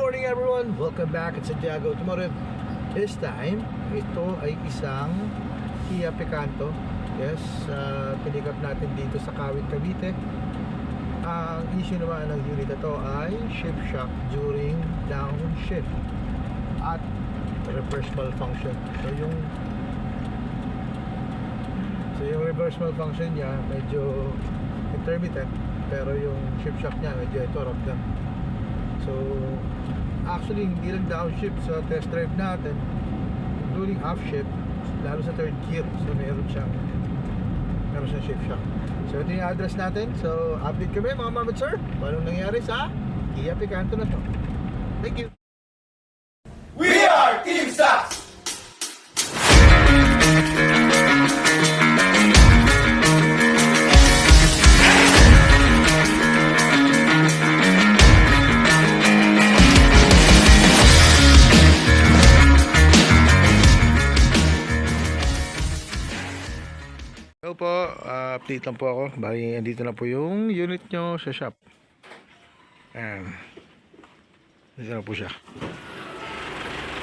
morning everyone! Welcome back at Santiago Automotive. This time, ito ay isang Kia Picanto. Yes, pinig up natin dito sa Kawit, Cavite. Ang issue naman ng unit ito ay shift shock during downshift at reverse malfunction. So yung reverse malfunction niya medyo intermittent, pero yung shift shock niya medyo ito ramdam. So actually hindi lang downshift sa test drive natin, including half shift, lalo sa third gear. So meron siyang shift shock. So ito yung address natin. So update kami mga mama sir, anong nangyari sa Kia Picanto na to. Thank you. We are Team Stocks! Hello po, update lang po ako. Bali, andito na po yung unit nyo sa shop. Ayan. Dito na po siya.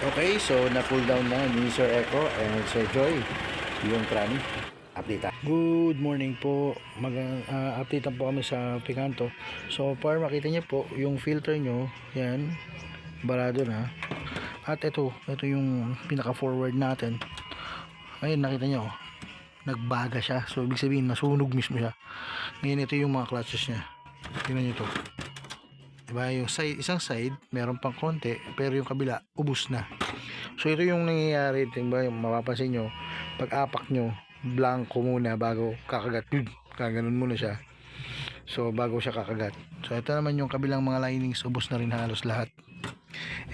Okay, so na-pull down na ni Sir Echo and Sir Joy yung trani. Update. Good morning po. Update lang po kami sa Picanto. So para makita niyo po yung filter nyo, yan, barado na. At ito yung pinaka-forward natin. Ayun, nakita nyo, nagbaga siya. So ibig sabihin nasunog mismo siya. Ngayon ito yung mga clutches niya. Tingnan niyo to. Diba, yung isang side meron pang konti, pero yung kabila ubos na. So ito yung nangyayari, diba, yung mapapansin nyo, pag apak nyo, blanco muna bago kakagat. Kaganon muna siya. So bago siya kakagat. So ito naman yung kabilang mga linings, ubos na rin halos lahat.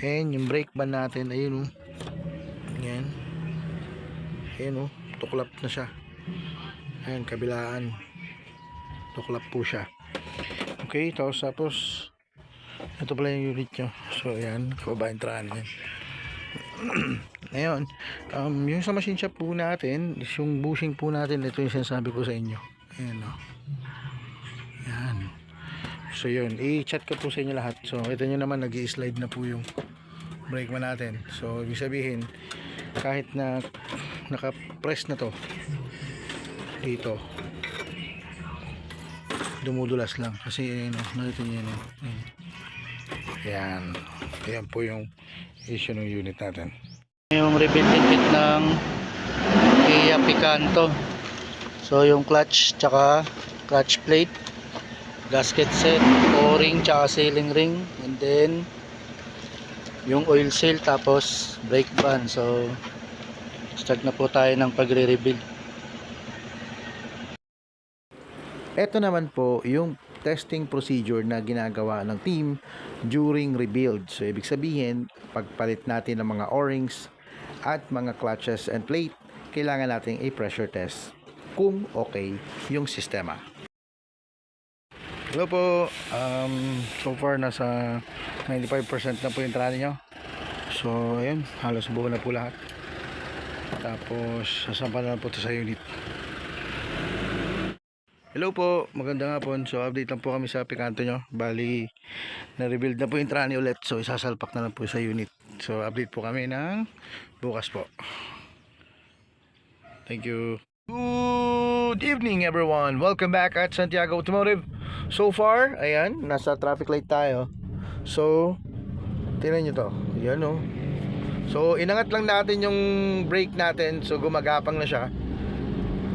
And yung brake band natin, ayun oh. Yan. Ayun oh, tuklap na siya. Ayan, kabilaan, tuklap po siya. Okay, tapos ito pala yung unit nyo. So ayan, kababa yung traan yan. Ngayon, yung sa machine shop po natin, yung bushing po natin, ito yung sinasabi ko sa inyo. Ayan o. Ayan. So yun, i-chat ko po sa inyo lahat. So ito nyo naman, nag-i-slide na po yung brake man natin. So ibig sabihin, kahit na naka-press na to dito, dumudulas lang kasi ayun, nakita nyo yun. Ayan po yung issue ng unit natin. Yung rebuild kit ng Kia Picanto. So yung clutch tsaka clutch plate, gasket set, o-ring tsaka sealing ring, and then yung oil seal, tapos brake band. So start na po tayo ng pagre-rebuild. Ito naman po yung testing procedure na ginagawa ng team during rebuild. So ibig sabihin, pagpalit natin ng mga o-rings at mga clutches and plate, kailangan natin i-pressure test kung okay yung sistema. Hello po. So far nasa 95% na po yung trani nyo. So ayun, halos buo na po lahat. Tapos sasampan na po ito sa unit. Hello po, magandang hapon. So update lang po kami sa Picanto nyo. Bali, na-rebuild na po yung trani ulit. So isasalpak na lang po sa unit. So update po kami ng bukas po. Thank you. Good evening everyone. Welcome back at Santiago Automotive. So far, ayan, nasa traffic light tayo. So, tingnan nyo to. Yan o. So inangat lang natin yung brake natin. So gumagapang na siya.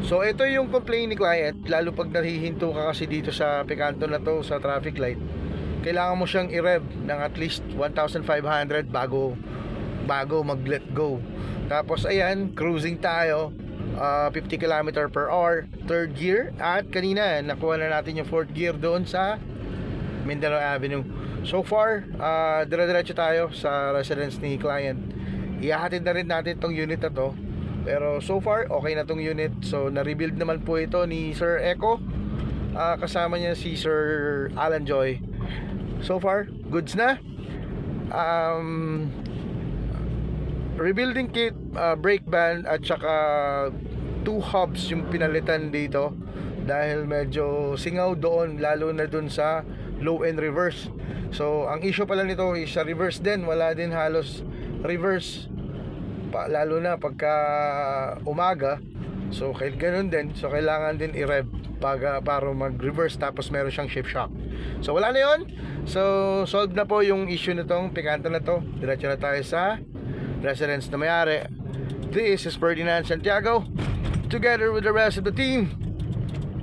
So ito yung complaint ni client, lalo pag nahihinto ka kasi dito sa Picanto na to sa traffic light. Kailangan mo siyang i-rev ng at least 1,500 bago mag-let go. Tapos ayan, cruising tayo, 50 km per hour, third gear. At kanina nakuha na natin yung fourth gear doon sa Mindanao Avenue. So far, dire-diretso tayo sa residence ni client. Ihahatid na rin natin tong unit na to. Pero so far, okay na tong unit. So na-rebuild naman po ito ni Sir Echo, kasama niya si Sir Alan Joy. So far, goods na. Rebuilding kit, brake band at saka 2 hubs yung pinalitan dito dahil medyo singaw doon, lalo na doon sa low end reverse. So ang issue pala nito is sa reverse din, wala din halos reverse lalo na pagka umaga. So ganun din, so kailangan din i-rev para mag-reverse, tapos meron siyang shift shock. So wala na yun. So solve na po yung issue nitong Picanto na to. Diretso na tayo sa residence na may-ari. This is Ferdinand Santiago, together with the rest of the team.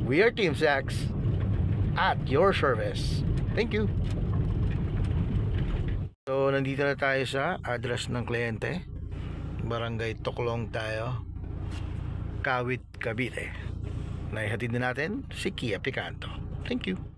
We are Team Sax at your service. Thank you. So nandito na tayo sa address ng kliyente, Barangay Toklong tayo, Kawit, Cavite. Naihatid na natin si Kia Picanto. Thank you.